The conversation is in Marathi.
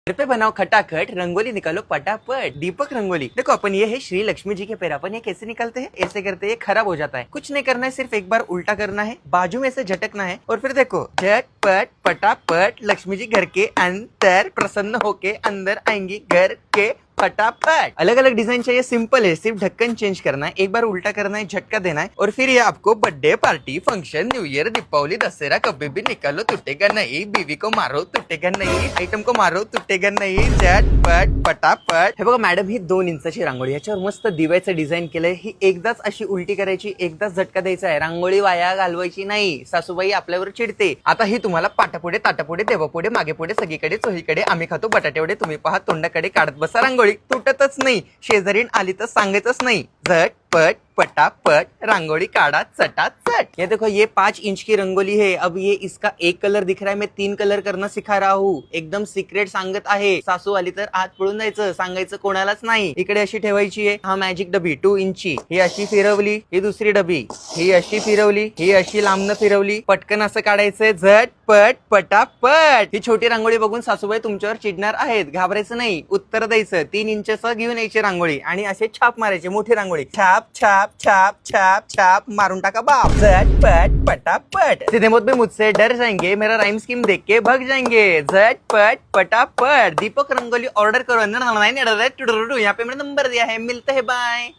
घर पे बनाओ खटाखट, रंगोली निकालो पटापट। दीपक रंगोली। देखो अपन ये है श्री लक्ष्मी जी के पैर, अपन ये कैसे निकालते हैं, ऐसे करते हैं, खराब हो जाता है। कुछ नहीं करना है, सिर्फ एक बार उल्टा करना है, बाजू में से झटकना है और फिर देखो झटपट पटापट लक्ष्मी जी घर के अंदर प्रसन्न होके अंदर आएंगी घर के फटाफट। अलग अलग डिजाइन चाहिए, सिंपल है, सिर्फ ढक्कन चेंज करना है, एक बार उल्टा करना है, झटका देना है और फिर ये आपको birthday party, function, new year, Deepawali, Dussehra कभी भी निकालो टूटेगा नहीं, बीवी को मारो टूटेगा नहीं, आइटम को मारो टूटेगा नाही, झटपट पटापट। हे बघा मॅडम, ही 2 इंचाची रांगोळी, याच्यावर मस्त दिव्याचं डिझाईन केलंय। ही एकदाच अशी उलटी करायची, एकदाच झटका द्यायचा आहे, रांगोळी वाया घालवायची नाही, सासूबाई आपल्यावर चिडते। आता ही तुम्हाला पाटापुढे ताटापुढे देवापुढे मागे पुढे सगळीकडे चोहीकडे आम्ही खातो बटाटेवडे, तुम्ही पहा तोंडाकडे काढत बसा रांगोळी, तुटतच नाही, शेजारीन आली तर सांगायचंच नाही, झटपट पटापट रांगोली काढ़ा चटाचट। ये देखो, ये 5 इंच की रंगोली है। अब ये इसका एक कलर दिख रहा है, मैं 3 कलर करना सिखा रहा हूँ, एकदम सिक्रेट सांगत आहे। सासू आली तर हात पळून जायचं, सांगायचं कोणालाच नाही। इकडे अशी ठेवायची आहे, हा मॅजिक डबी 2 इंची, ही अशी फिरवली, ही दुसरी डबी, ही अशी फिरवली, ही अशी लांबनं फिरवली, पटकन असं काढायचं झटपट पटापट। ही छोटी रांगोळी बघून सासूबाई तुमच्यावर चिडणार आहेत, घाबरायचं नाही, उत्तर द्यायचं। 3 इंचचं घेऊन यायची रांगोळी आणि असे छाप मारायचे, मोठी रांगोळी छाप छाप छाप छाप छाप मारून टाका बाप, झटपट पटापट। सीधे मौत भी मुझसे डर जाएंगे, मेरा राइम स्कीम देख के भग जाएंगे, झटपट पटापट। दीपक रंगोली ऑर्डर करो, यहाँ पे मेरा नंबर दिया है, मिलते हैं, बाय।